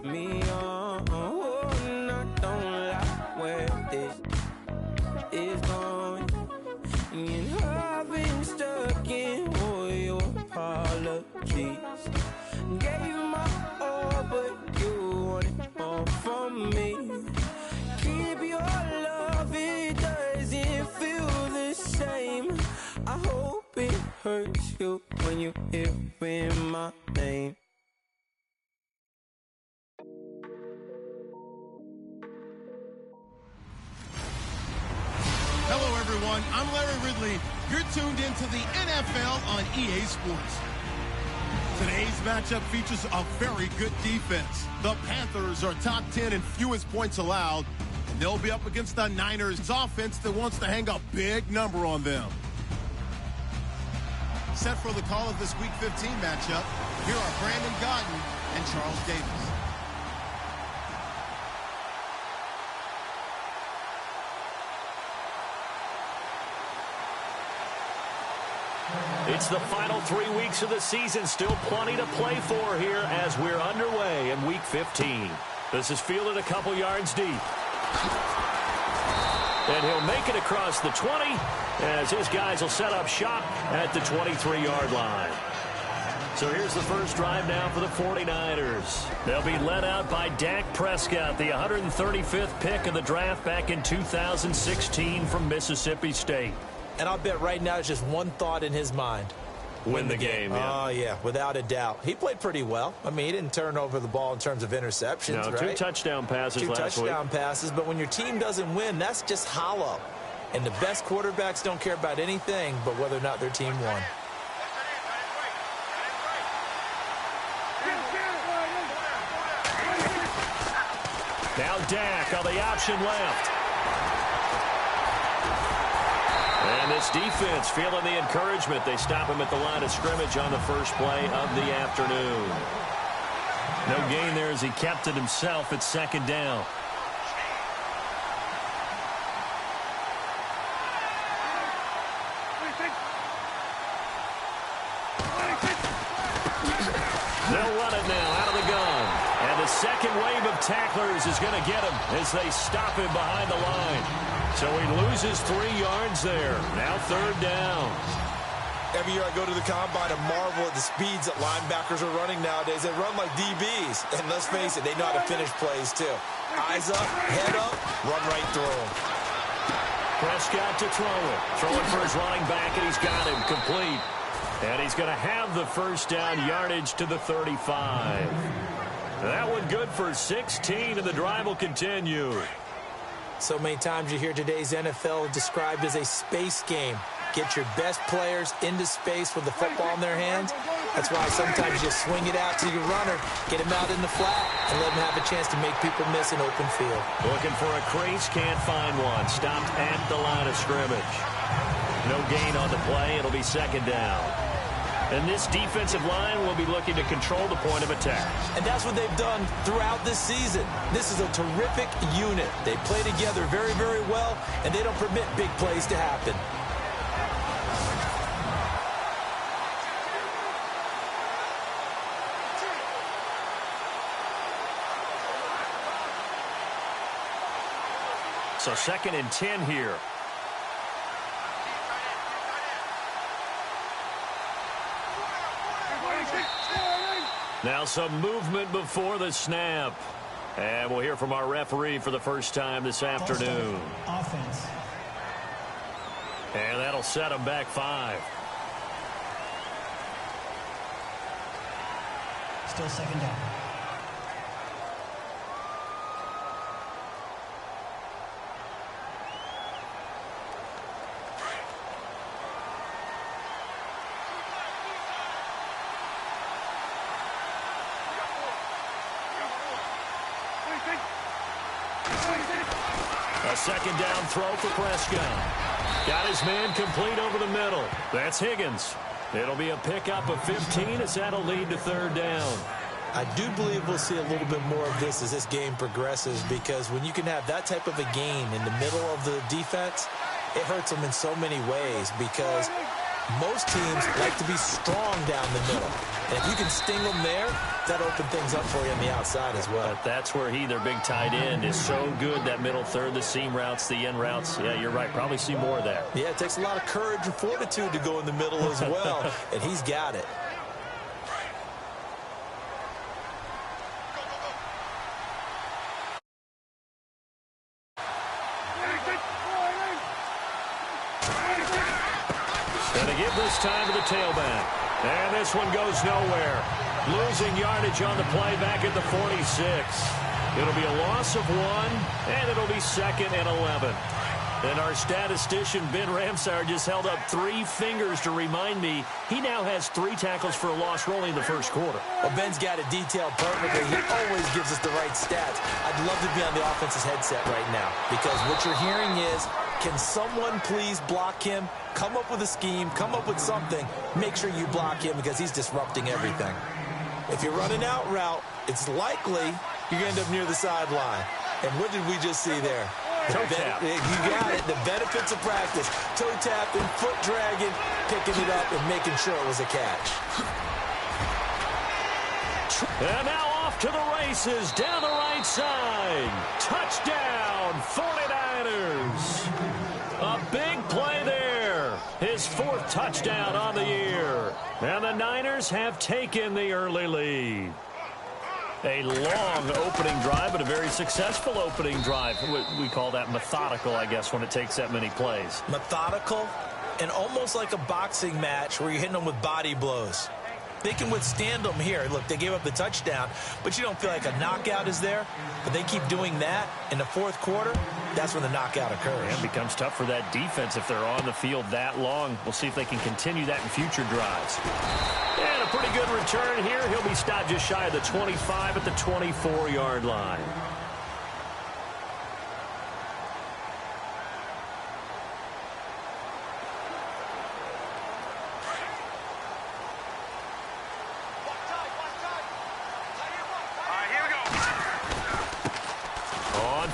me on. Oh, and I don't like where this is going. And I've been stuck in all your apologies. Gave my all, but you wanted more from me. Keep your love, it doesn't feel the same. I hope it hurts you when you hear my name. Hello, everyone. I'm Larry Ridley. You're tuned into the NFL on EA Sports. Today's matchup features a very good defense. The Panthers are top 10 in fewest points allowed, and they'll be up against the Niners offense that wants to hang a big number on them. Set for the call of this Week 15 matchup, here are Brandon Gaudin and Charles Davis. It's the final 3 weeks of the season. Still plenty to play for here as we're underway in Week 15. This is fielded a couple yards deep. And he'll make it across the 20 as his guys will set up shop at the 23-yard line. So here's the first drive now for the 49ers. They'll be led out by Dak Prescott, the 135th pick of the draft back in 2016 from Mississippi State. And I'll bet right now it's just one thought in his mind. Win the game, yeah. Oh, yeah, without a doubt. He played pretty well. I mean, he didn't turn over the ball in terms of interceptions, no, right? 2 touchdown passes last week. 2 touchdown passes, but when your team doesn't win, that's just hollow. And the best quarterbacks don't care about anything but whether or not their team won. Now Dak on the option left. And this defense feeling the encouragement. They stop him at the line of scrimmage on the first play of the afternoon. No gain there as he kept it himself at second down. They'll run it now out of the gun. And the second wave of tacklers is going to get him as they stop him behind the line. So he loses 3 yards there. Now third down. Every year I go to the combine and marvel at the speeds that linebackers are running nowadays. They run like DBs. And let's face it, they know how to finish plays too. Eyes up, head up, run right through them. Prescott to throw it. Throwing for his running back, and he's got him complete. And he's going to have the first down yardage to the 35. That one good for 16, and the drive will continue. So many times you hear today's NFL described as a space game. Get your best players into space with the football in their hands. That's why sometimes you swing it out to your runner, get him out in the flat, and let him have a chance to make people miss an open field. Looking for a crease, can't find one. Stopped at the line of scrimmage. No gain on the play. It'll be second down. And this defensive line will be looking to control the point of attack. And that's what they've done throughout this season. This is a terrific unit. They play together very, very well, and they don't permit big plays to happen. So 2nd and 10 here. Now some movement before the snap. And we'll hear from our referee for the first time this afternoon. Offense. And that'll set him back 5. Still second down. A second down throw for Prescott. Got his man complete over the middle. That's Higgins. It'll be a pickup of 15 as that'll lead to third down. I do believe we'll see a little bit more of this as this game progresses, because when you can have that type of a gain in the middle of the defense, it hurts them in so many ways, because Most teams like to be strong down the middle. And if you can sting them there, that opens things up for you on the outside as well. But that's where their big tight end, is so good, that middle third, the seam routes, the end routes. Yeah, you're right. Probably see more of that. Yeah, it takes a lot of courage and fortitude to go in the middle as well, and he's got it. And they give this time to the tailback. And this one goes nowhere. Losing yardage on the play back at the 46. It'll be a loss of 1, and it'll be 2nd and 11. And our statistician, Ben Ramsauer, just held up 3 fingers to remind me he now has 3 tackles for a loss rolling in the first quarter. Well, Ben's got it detailed perfectly. He always gives us the right stats. I'd love to be on the offense's headset right now, because what you're hearing is, can someone please block him? Come up with a scheme, come up with something. Make sure you block him because he's disrupting everything. If you're running out route, it's likely you're going to end up near the sideline. And what did we just see there? Toe tap. You got it. The benefits of practice. Toe tapping, foot dragging, picking it up, and making sure it was a catch. And now off to the races down the right side. Touchdown, 49ers. A big play there. His 4th touchdown on the year. And the Niners have taken the early lead. A long opening drive, but a very successful opening drive. We call that methodical, I guess, when it takes that many plays. Methodical and almost like a boxing match where you're hitting them with body blows. They can withstand them here. Look, they gave up the touchdown, but you don't feel like a knockout is there. But they keep doing that in the 4th quarter. That's when the knockout occurs. And it becomes tough for that defense if they're on the field that long. We'll see if they can continue that in future drives. And a pretty good return here. He'll be stopped just shy of the 25 at the 24-yard line.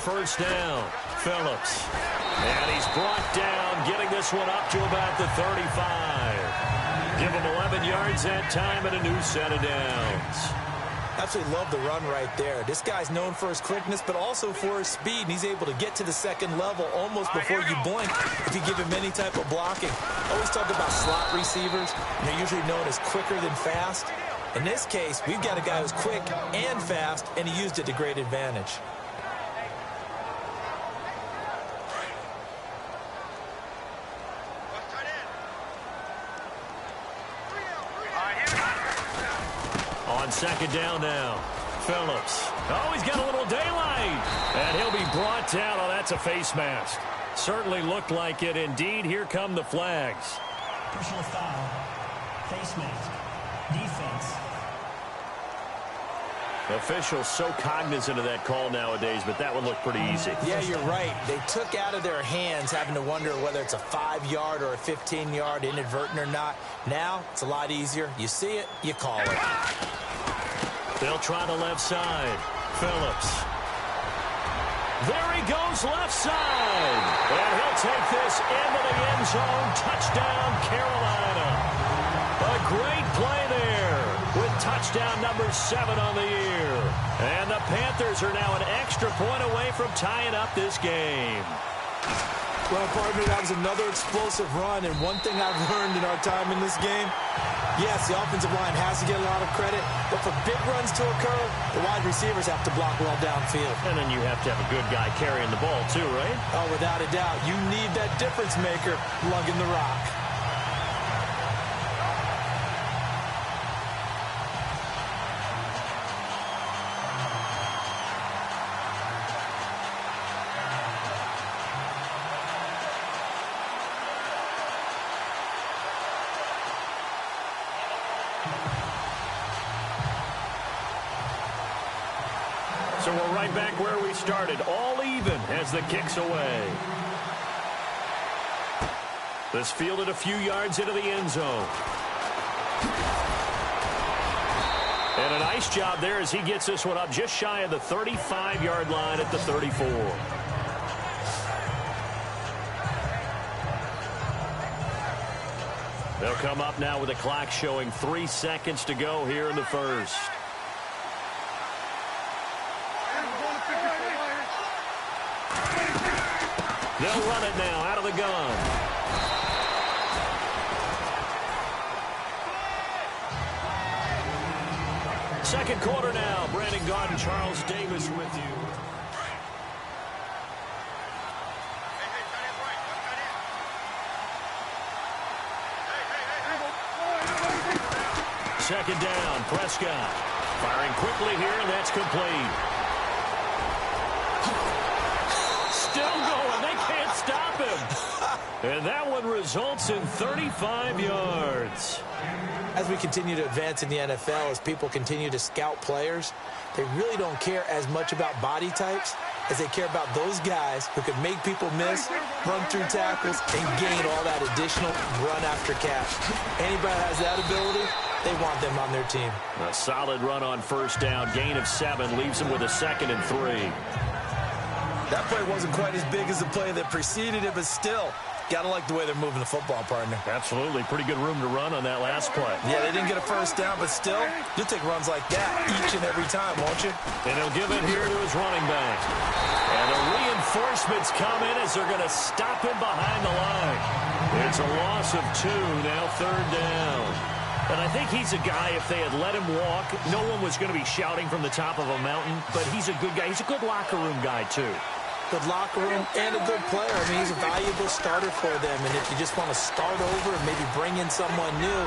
First down, Phillips. And he's brought down, getting this one up to about the 35. Give him 11 yards that time and a new set of downs. Absolutely love the run right there. This guy's known for his quickness, but also for his speed, and he's able to get to the 2nd level almost before you blink if you give him any type of blocking. I always talk about slot receivers, and they're usually known as quicker than fast. In this case, we've got a guy who's quick and fast, and he used it to great advantage. On 2nd down now, Phillips. Oh, he's got a little daylight. And he'll be brought down. Oh, that's a face mask. Certainly looked like it. Indeed, here come the flags. Personal foul. Face mask. Defense. Officials so cognizant of that call nowadays, but that would look pretty easy. Yeah, you're right. They took out of their hands having to wonder whether it's a 5-yard or a 15-yard, inadvertent or not. Now, it's a lot easier. You see it, you call it. They'll try the left side. Phillips. There he goes, left side. And he'll take this into the end zone. Touchdown, Carolina. A great play there with touchdown number 7 on the year. And the Panthers are now an extra point away from tying up this game. Well, partner, that was another explosive run, and one thing I've learned in our time in this game, yes, the offensive line has to get a lot of credit, but for big runs to occur, the wide receivers have to block well downfield. And then you have to have a good guy carrying the ball too, right? Oh, without a doubt. You need that difference maker lugging the rock. So we're right back where we started, all even as the kick's away. This fielded a few yards into the end zone. And a nice job there as he gets this one up just shy of the 35-yard line at the 34. They'll come up now with the clock showing 3 seconds to go here in the first. They'll run it now out of the gun. Second quarter now. Brandon Gaudin, Charles Davis with you. Second down, Prescott. Firing quickly here, and that's complete. Still going. They can't stop him. And that one results in 35 yards. As we continue to advance in the NFL, as people continue to scout players, they really don't care as much about body types as they care about those guys who can make people miss, run through tackles, and gain all that additional run after catch. Anybody has that ability, they want them on their team. A solid run on first down. Gain of 7 leaves them with a 2nd and 3. That play wasn't quite as big as the play that preceded it, but still, gotta like the way they're moving the football, partner. Absolutely. Pretty good room to run on that last play. Yeah, they didn't get a first down, but still, you'll take runs like that each and every time, won't you? And he'll give it here to his running back. And the reinforcements come in as they're going to stop him behind the line. It's a loss of 2, now 3rd down. And I think he's a guy, if they had let him walk, no one was going to be shouting from the top of a mountain, but he's a good guy. He's a good locker room guy, too. Good locker room and a good player. I mean, he's a valuable starter for them. And if you just want to start over and maybe bring in someone new,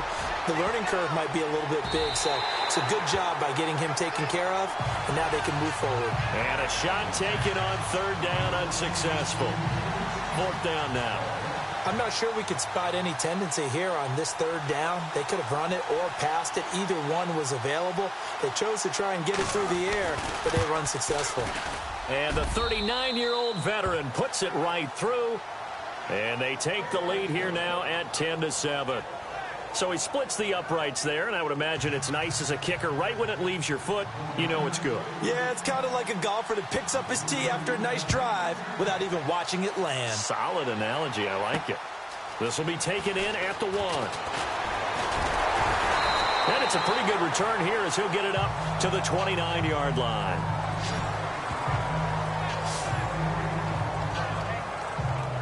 the learning curve might be a little bit big. So it's a good job by getting him taken care of, and now they can move forward. And a shot taken on 3rd down, unsuccessful. 4th down now. I'm not sure we could spot any tendency here on this 3rd down. They could have run it or passed it. Either one was available. They chose to try and get it through the air, but they were unsuccessful. And the 39-year-old veteran puts it right through. And they take the lead here now at 10-7. So he splits the uprights there, and I would imagine it's nice as a kicker. Right when it leaves your foot, you know it's good. Yeah, it's kind of like a golfer that picks up his tee after a nice drive without even watching it land. Solid analogy. I like it. This will be taken in at the 1. And it's a pretty good return here as he'll get it up to the 29-yard line.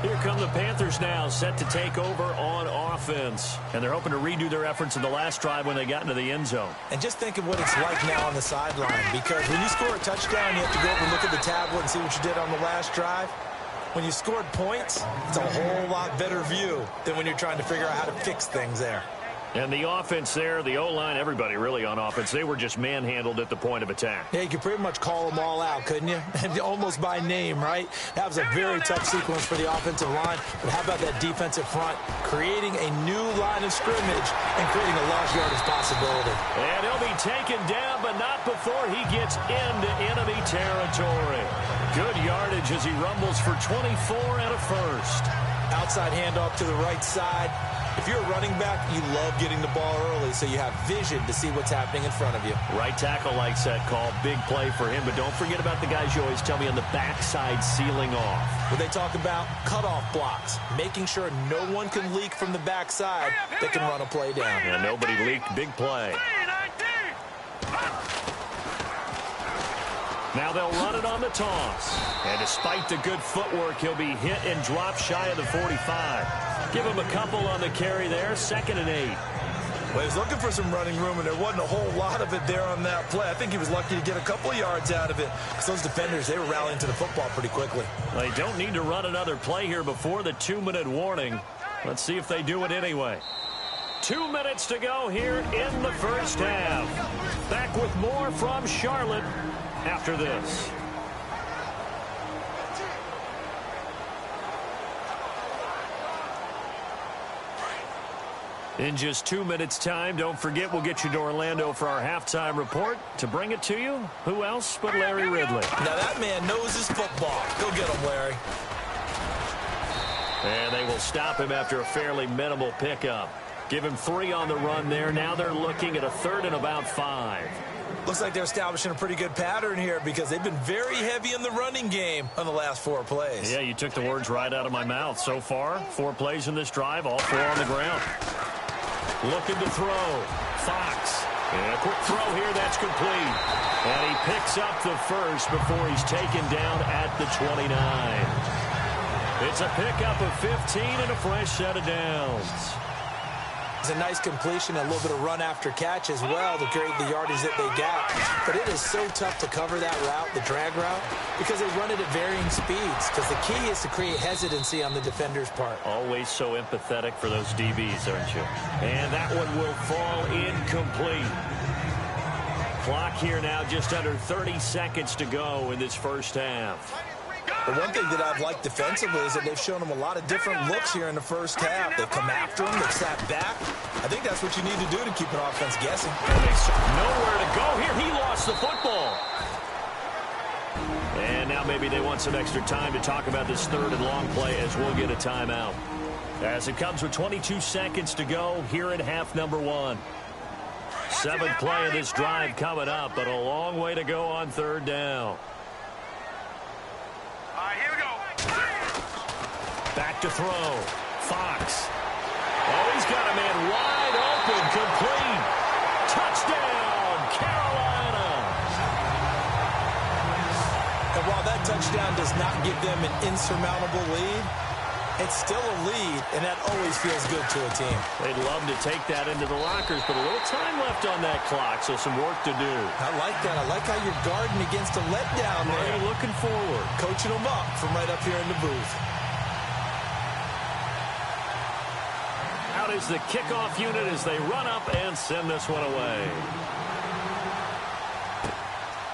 Here come the Panthers now, set to take over on offense. And they're hoping to redo their efforts in the last drive when they got into the end zone. And just think of what it's like now on the sideline, because when you score a touchdown, you have to go over and look at the tablet and see what you did on the last drive. When you scored points, it's a whole lot better view than when you're trying to figure out how to fix things there. And the offense there, the O-line, everybody really on offense, they were just manhandled at the point of attack. Yeah, you could pretty much call them all out, couldn't you? Almost by name, right? That was a very tough sequence for the offensive line. But how about that defensive front creating a new line of scrimmage and creating a large yardage possibility? And he'll be taken down, but not before he gets into enemy territory. Good yardage as he rumbles for 24 and a first. Outside handoff to the right side. If you're a running back, you love getting the ball early so you have vision to see what's happening in front of you. Right tackle likes that call. Big play for him, but don't forget about the guys you always tell me on the backside sealing off. What they talk about, cutoff blocks, making sure no one can leak from the backside that can run a play down. Yeah, nobody leaked. Big play. Now they'll run it on the toss. And despite the good footwork, he'll be hit and dropped shy of the 45. Give him a couple on the carry there. 2nd and 8. Well, he was looking for some running room, and there wasn't a whole lot of it there on that play. I think he was lucky to get a couple yards out of it, because those defenders, they were rallying to the football pretty quickly. They don't need to run another play here before the 2-minute warning. Let's see if they do it anyway. 2 minutes to go here in the first half. Back with more from Charlotte after this. In just 2 minutes' time, don't forget, we'll get you to Orlando for our halftime report. To bring it to you, who else but Larry Ridley? Now that man knows his football. Go get him, Larry. And they will stop him after a fairly minimal pickup. Give him 3 on the run there. Now they're looking at a 3rd and about 5. Looks like they're establishing a pretty good pattern here, because they've been very heavy in the running game on the last 4 plays. Yeah, you took the words right out of my mouth. So far, 4 plays in this drive, all 4 on the ground. Looking to throw. Fox. And a quick throw here. That's complete. And he picks up the first before he's taken down at the 29. It's a pickup of 15 and a fresh set of downs. It's a nice completion, a little bit of run after catch as well to create the yardage that they got. But it is so tough to cover that route, the drag route, because they run it at varying speeds. Because the key is to create hesitancy on the defender's part. Always so empathetic for those DBs, aren't you? And that one will fall incomplete. Clock here now, just under 30 seconds to go in this first half. The one thing that I've liked defensively is that they've shown them a lot of different looks here in the first half. They've come after him. They've sat back. I think that's what you need to do to keep an offense guessing. Nowhere to go here. He lost the football. And now maybe they want some extra time to talk about this third and long play as we'll get a timeout. As it comes with 22 seconds to go here in half number 1. 7th play of this drive coming up, but a long way to go on third down. Back to throw. Fox. Oh, he's got a man wide open. Complete. Touchdown, Carolina. And while that touchdown does not give them an insurmountable lead, it's still a lead, and that always feels good to a team. They'd love to take that into the lockers, but a little time left on that clock, so some work to do. I like that. I like how you're guarding against a letdown there. They're looking forward. Coaching them up from right up here in the booth. Out is the kickoff unit as they run up and send this one away.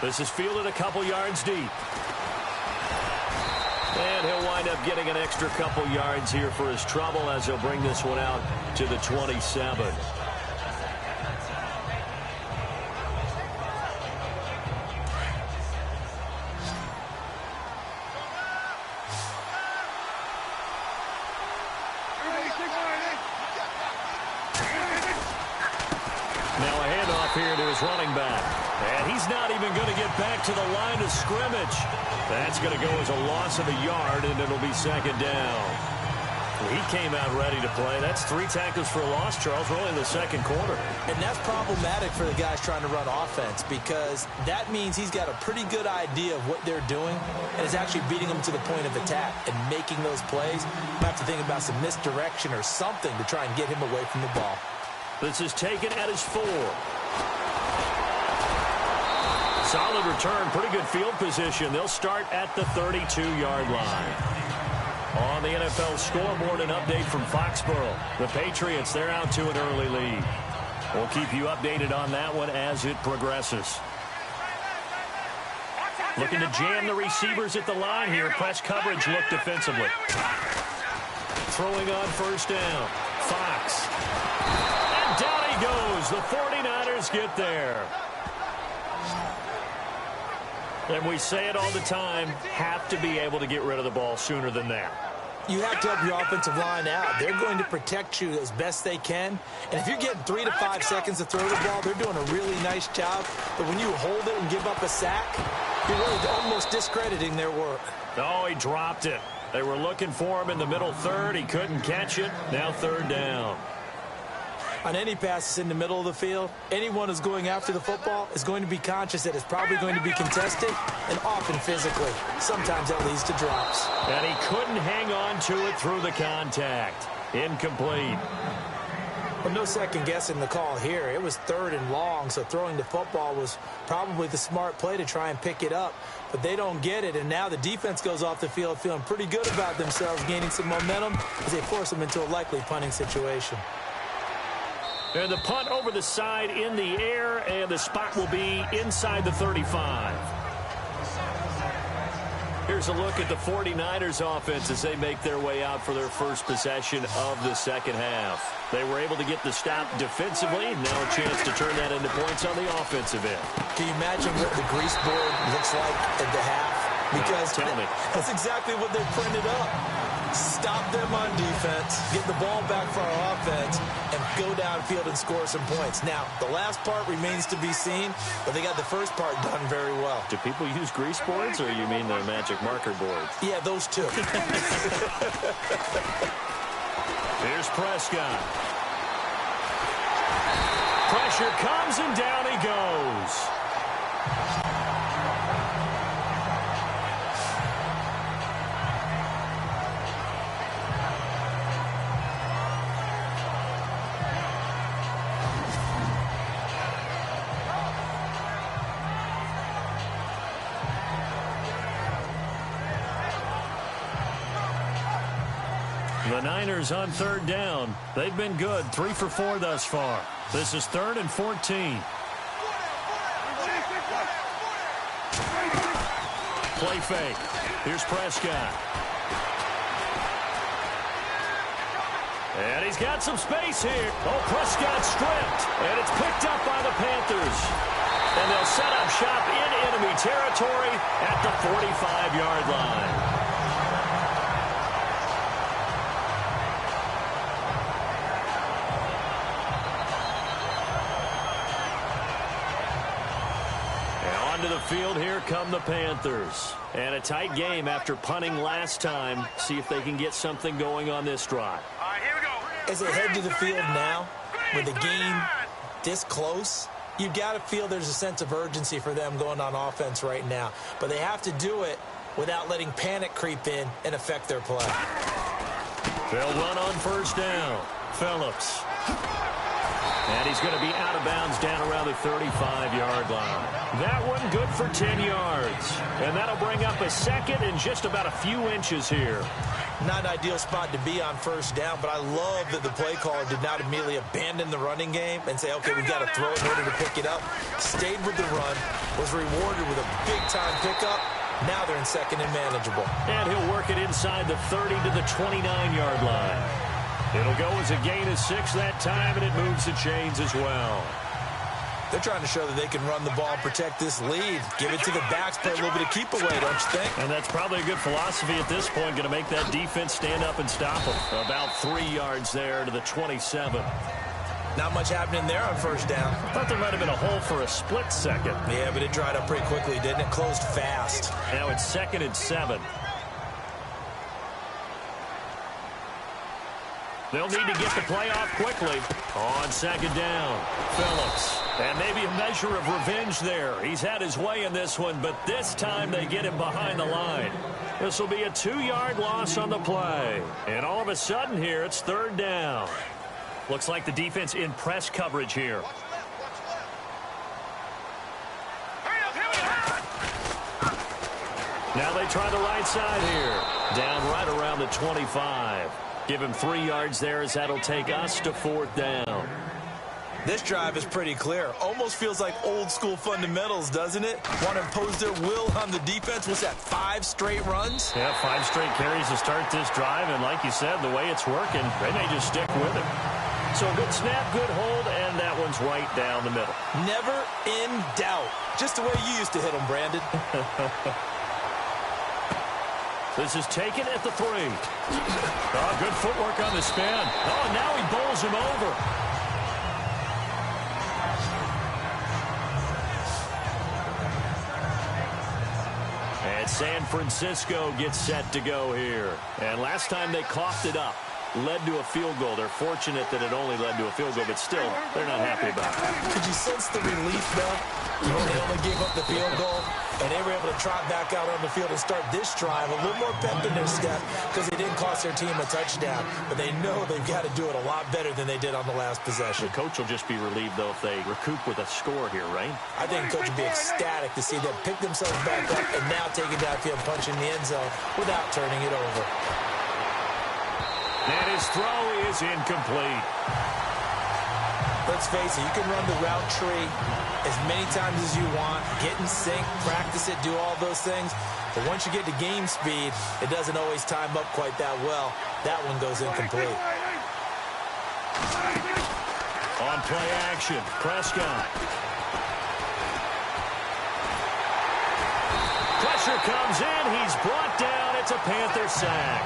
This is fielded a couple yards deep. And he'll wind up getting an extra couple yards here for his trouble as he'll bring this one out to the 27. Now a handoff here to his running back. And he's not even going to get back to the line of scrimmage. That's going to go as a loss of a yard, and it'll be second down. He came out ready to play. That's 3 tackles for a loss, Charles. We're only in the second quarter. And that's problematic for the guys trying to run offense because that means he's got a pretty good idea of what they're doing and is actually beating them to the point of attack and making those plays. You have to think about some misdirection or something to try and get him away from the ball. This is taken at his 4. Solid return, pretty good field position. They'll start at the 32-yard line. On the NFL scoreboard, an update from Foxborough. The Patriots, they're out to an early lead. We'll keep you updated on that one as it progresses. Looking to jam the receivers at the line here. Press coverage look defensively. Throwing on first down. Fox. And down he goes. The 49ers get there. And we say it all the time, have to be able to get rid of the ball sooner than that. You have to help your offensive line out. They're going to protect you as best they can. And if you're getting 3 to 5 seconds to throw the ball, they're doing a really nice job. But when you hold it and give up a sack, you're really almost discrediting their work. Oh, he dropped it. They were looking for him in the middle third. He couldn't catch it. Now third down. On any passes in the middle of the field, anyone who's going after the football is going to be conscious that it's probably going to be contested and often physically. Sometimes that leads to drops. And he couldn't hang on to it through the contact. Incomplete. Well, no second guessing the call here. It was third and long, so throwing the football was probably the smart play to try and pick it up. But they don't get it, and now the defense goes off the field feeling pretty good about themselves, gaining some momentum as they force them into a likely punting situation. And the punt over the side in the air, and the spot will be inside the 35. Here's a look at the 49ers offense as they make their way out for their first possession of the second half. They were able to get the stop defensively. Now a chance to turn that into points on the offensive end. Can you imagine what the grease board looks like at the half? Because tell me. That's exactly what they printed up. Stop them on defense, get the ball back for our offense, and go downfield and score some points. Now, the last part remains to be seen, but they got the first part done very well. Do people use grease boards, or you mean the magic marker boards? Yeah, those two. Here's Prescott. Pressure comes, and down he goes. The Niners on third down. They've been good, 3 for 4 thus far. This is 3rd and 14. Play fake. Here's Prescott. And he's got some space here. Oh, Prescott stripped. And it's picked up by the Panthers. And they'll set up shop in enemy territory at the 45-yard line. To the field, here come the Panthers. And a tight game after punting last time. See if they can get something going on this drive. All right, here we go. As they head to the field now, with the game this close, you've got to feel there's a sense of urgency for them going on offense right now. But they have to do it without letting panic creep in and affect their play. They'll run on first down. Phillips. And he's going to be out of bounds down around the 35-yard line. That one good for 10 yards. And that'll bring up a second and just about a few inches here. Not an ideal spot to be on first down, but I love that the play caller did not immediately abandon the running game and say, okay, we've got to throw it in order to pick it up. Stayed with the run, was rewarded with a big-time pickup. Now they're in second and manageable. And he'll work it inside the 30 to the 29-yard line. It'll go as a gain of 6 that time, and it moves the chains as well. They're trying to show that they can run the ball and protect this lead. Give it to the backs, play a little bit of keep away, don't you think? And that's probably a good philosophy at this point, going to make that defense stand up and stop them. About 3 yards there to the 27. Not much happening there on first down. I thought there might have been a hole for a split second. Yeah, but it dried up pretty quickly, didn't it? Closed fast. Now it's 2nd and 7. They'll need to get the play off quickly. On 2nd down, Phillips. And maybe a measure of revenge there. He's had his way in this one, but this time they get him behind the line. This will be a 2-yard loss on the play. And all of a sudden here, it's 3rd down. Looks like the defense in press coverage here. Now they try the right side here. Down right around the 25. Give him 3 yards there as that'll take us to 4th down. This drive is pretty clear. Almost feels like old school fundamentals, doesn't it? Want to impose their will on the defense. What's that, 5 straight runs? Yeah, 5 straight carries to start this drive. And like you said, the way it's working, they may just stick with it. So good snap, good hold, and that one's right down the middle. Never in doubt. Just the way you used to hit them, Brandon. This is taken at the 3. Oh, good footwork on the spin. Oh, now he bowls him over. And San Francisco gets set to go here. And last time they coughed it up, led to a field goal. They're fortunate that it only led to a field goal, but still, they're not happy about it. Could you sense the relief, though? They only gave up the field goal, and they were able to trot back out on the field and start this drive a little more pep in their step because they didn't cost their team a touchdown. But they know they've got to do it a lot better than they did on the last possession. The coach will just be relieved, though, if they recoup with a score here, right? I think the coach will be ecstatic to see them pick themselves back up and now take it downfield, punch in the end zone without turning it over. And his throw is incomplete. Let's face it, you can run the route tree as many times as you want, get in sync, practice it, do all those things. But once you get to game speed, it doesn't always time up quite that well. That one goes incomplete. On play action, Prescott. Pressure comes in, he's brought down, it's a Panther sack.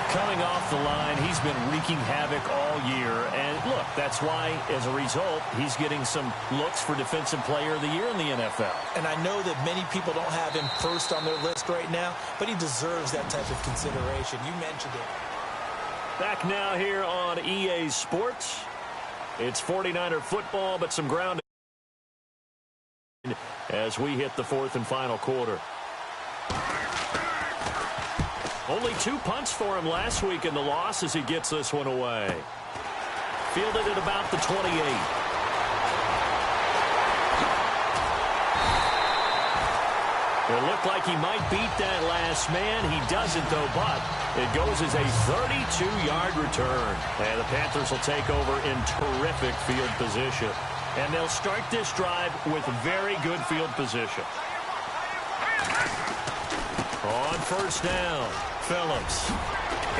Coming off the line, he's been wreaking havoc all year. And look, that's why, as a result, he's getting some looks for Defensive Player of the Year in the NFL. And I know that many people don't have him first on their list right now, but he deserves that type of consideration. You mentioned it. Back now here on EA Sports. It's 49er football, but some ground as we hit the fourth and final quarter. Only 2 punts for him last week in the loss as he gets this one away. Fielded at about the 28. It looked like he might beat that last man. He doesn't, though, but it goes as a 32-yard return. And the Panthers will take over in terrific field position. And they'll start this drive with very good field position. On first down, Phillips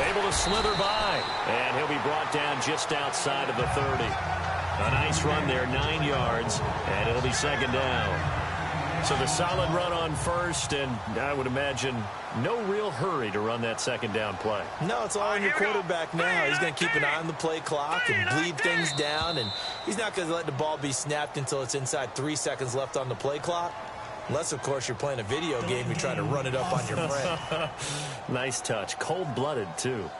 able to slither by. And he'll be brought down just outside of the 30. A nice run there, 9 yards, and it'll be second down. So the solid run on first, and I would imagine no real hurry to run that second down play. No, it's all on your quarterback now. He's going to keep an eye on the play clock and bleed things down, and he's not going to let the ball be snapped until it's inside 3 seconds left on the play clock. Unless, of course, you're playing a video game, you try to run it up on your friend. Nice touch. Cold-blooded, too.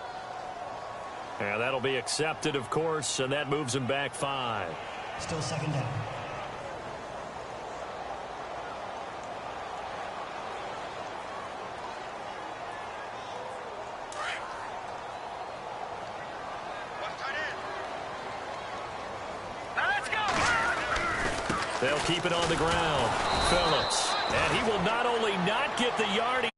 And that'll be accepted, of course, and that moves him back 5. Still second down. They'll keep it on the ground. Phillips. And he will not only not get the yard,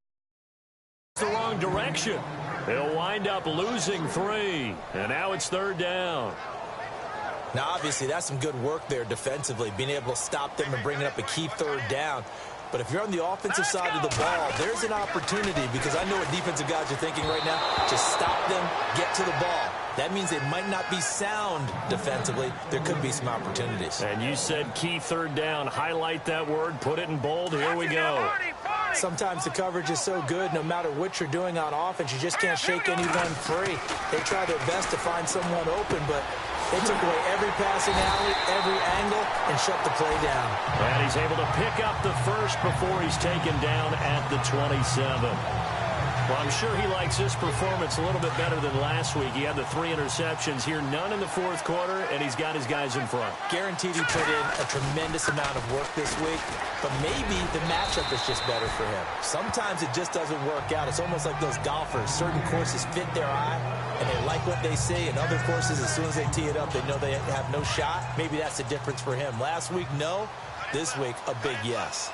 the wrong direction. They'll wind up losing 3. And now it's third down. Now, obviously, that's some good work there defensively, being able to stop them and bringing up a key third down. But if you're on the offensive side of the ball, there's an opportunity, because I know what defensive guys are thinking right now. Just stop them, get to the ball. That means they might not be sound defensively. There could be some opportunities. And you said key third down. Highlight that word. Put it in bold. Here we go. Sometimes the coverage is so good, no matter what you're doing on offense, you just can't shake anyone free. They try their best to find someone open, but they took away every passing alley, every angle, and shut the play down. And he's able to pick up the first before he's taken down at the 27. Well, I'm sure he likes his performance a little bit better than last week. He had the 3 interceptions here, none in the fourth quarter, and he's got his guys in front. Guaranteed he put in a tremendous amount of work this week, but maybe the matchup is just better for him. Sometimes it just doesn't work out. It's almost like those golfers. Certain courses fit their eye, and they like what they see, and other courses, as soon as they tee it up, they know they have no shot. Maybe that's the difference for him. Last week, no. This week, a big yes.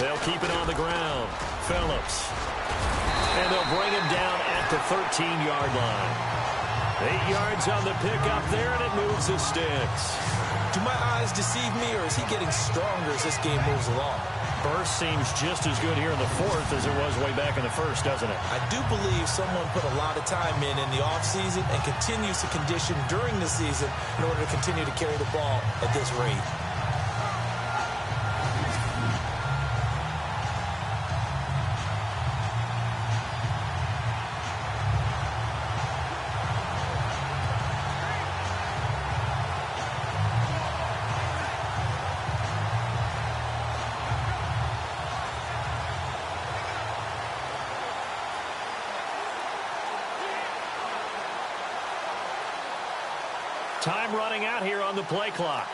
They'll keep it on the ground. Phillips. And they'll bring him down at the 13-yard line. 8 yards on the pickup there, and it moves the sticks. Do my eyes deceive me, or is he getting stronger as this game moves along? Burst seems just as good here in the fourth as it was way back in the first, doesn't it? I do believe someone put a lot of time in the offseason and continues to condition during the season in order to continue to carry the ball at this rate. Time running out here on the play clock.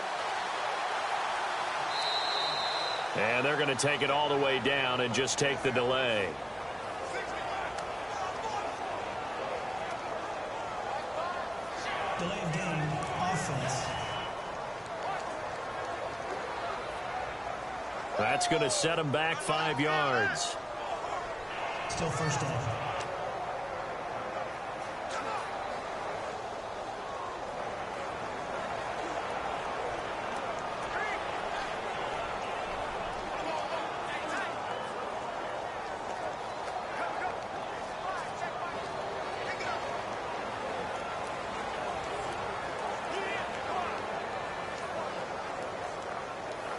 And they're going to take it all the way down and just take the delay. Delay of game, offense. That's going to set them back 5 yards. Still first down.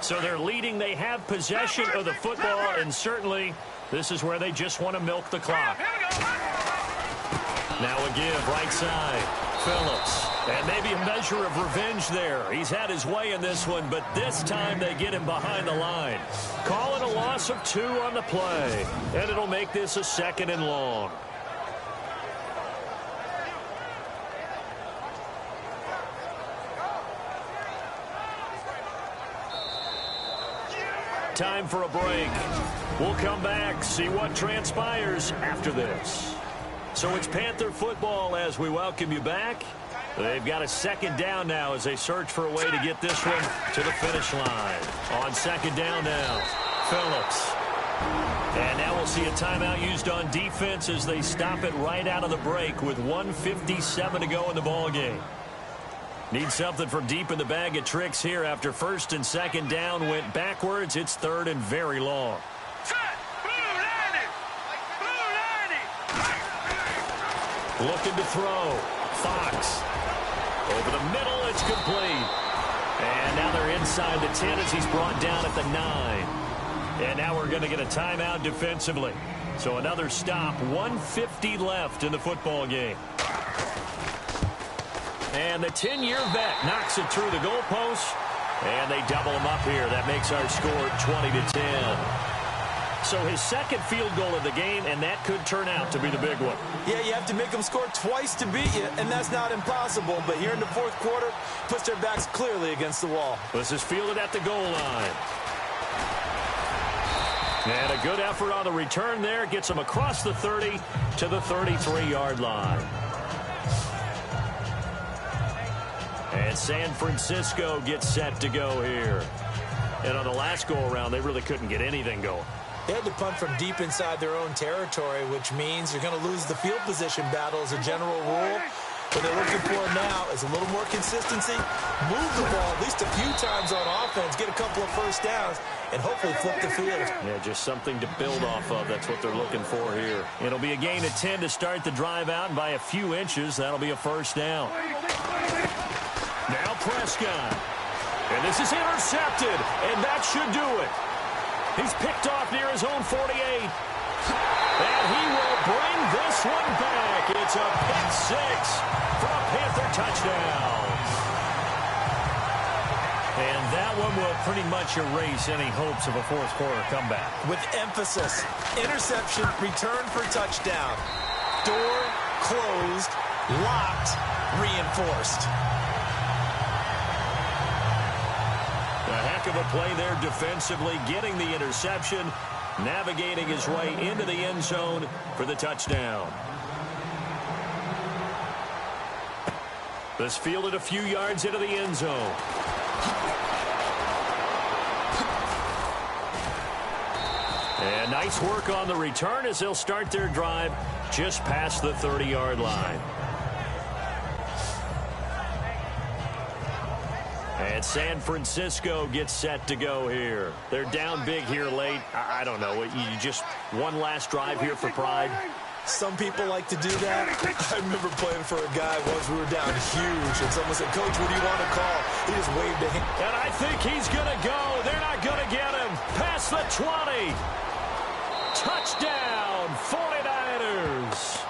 So they're leading. They have possession of the football, and certainly this is where they just want to milk the clock. Now a give, right side. Phillips. And maybe a measure of revenge there. He's had his way in this one, but this time they get him behind the line. Call it a loss of 2 on the play, and it'll make this a 2nd and long. time for a break. We'll come back, see what transpires after this. So it's Panther football as we welcome you back. They've got a second down now as they search for a way to get this one to the finish line. On second down now, Phillips. And now we'll see a timeout used on defense as they stop it right out of the break with 1:57 to go in the ballgame. Need something from deep in the bag of tricks here after first and second down went backwards. It's third and very long. Looking to throw. Fox. Over the middle, it's complete. And now they're inside the 10 as he's brought down at the 9. And now we're going to get a timeout defensively. So another stop, 1:50 left in the football game. And the 10-year vet knocks it through the goalpost. And they double him up here. That makes our score 20-10. So his second field goal of the game, and that could turn out to be the big one. Yeah, you have to make them score twice to beat you, and that's not impossible. But here in the fourth quarter, puts their backs clearly against the wall. This is fielded at the goal line. And a good effort on the return there. Gets him across the 30 to the 33-yard line. And San Francisco gets set to go here. And on the last go-around, they really couldn't get anything going. They had to punt from deep inside their own territory, which means you're going to lose the field position battle as a general rule. What they're looking for now is a little more consistency, move the ball at least a few times on offense, get a couple of first downs, and hopefully flip the field. Yeah, just something to build off of. That's what they're looking for here. It'll be a gain of 10 to start the drive out, and by a few inches, that'll be a first down. Now Prescott. And this is intercepted, and that should do it. He's picked off near his own 48. And he will bring this one back. It's a pick six for a Panther touchdown. And that one will pretty much erase any hopes of a fourth quarter comeback. With emphasis, interception, return for touchdown. Door closed, locked, reinforced. A heck of a play there defensively, getting the interception, navigating his way into the end zone for the touchdown. This fielded a few yards into the end zone. And nice work on the return as they'll start their drive just past the 30-yard line. And San Francisco gets set to go here. They're down big here late. I don't know. You just one last drive here for pride. Some people like to do that. I remember playing for a guy once we were down huge, and someone said, "Coach, what do you want to call?" He just waved a hand. And I think he's going to go. They're not going to get him. Past the 20. Touchdown, 49ers.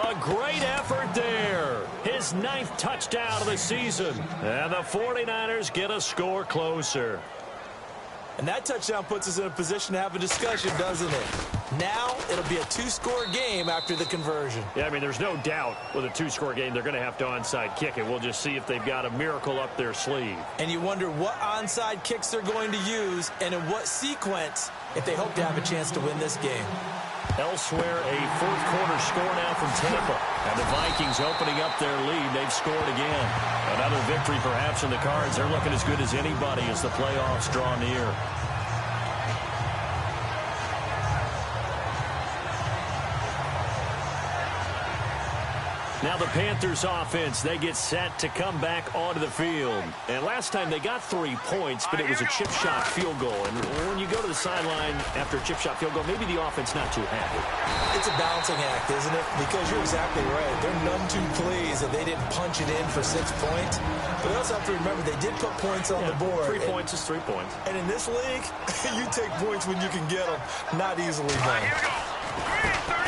A great effort there. His 9th touchdown of the season. And the 49ers get a score closer. And that touchdown puts us in a position to have a discussion, doesn't it? Now it'll be a 2-score game after the conversion. Yeah, I mean, there's no doubt with a 2-score game they're going to have to onside kick it. We'll just see if they've got a miracle up their sleeve. And you wonder what onside kicks they're going to use and in what sequence if they hope to have a chance to win this game. Elsewhere, a fourth quarter score now from Tampa. And the Vikings opening up their lead. They've scored again. Another victory perhaps in the cards. They're looking as good as anybody as the playoffs draw near. Now the Panthers offense, they get set to come back onto the field. And last time they got 3 points, but it was a chip shot field goal. And when you go to the sideline after a chip shot field goal, maybe the offense not too happy. It's a balancing act, isn't it? Because you're exactly right. They're none too pleased that they didn't punch it in for 6 points. But they also have to remember they did put points on the board. 3 points is 3 points. And in this league, you take points when you can get them. Not easily done.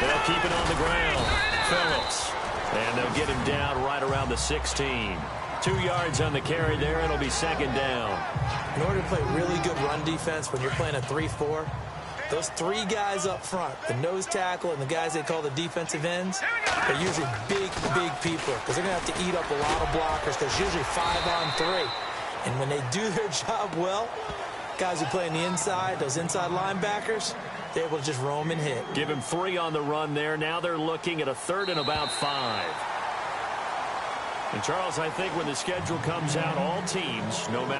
They'll keep it on the ground. Phillips. And they'll get him down right around the 16. 2 yards on the carry there. It'll be second down. In order to play really good run defense when you're playing a 3-4, those 3 guys up front, the nose tackle and the guys they call the defensive ends, are usually big, big people because they're going to have to eat up a lot of blockers because usually 5 on 3. And when they do their job well, Guys who play on the inside, those inside linebackers, they're able to just roam and hit. Give him 3 on the run there. Now they're looking at a 3rd and about 5. And, Charles, I think when the schedule comes out, all teams, no matter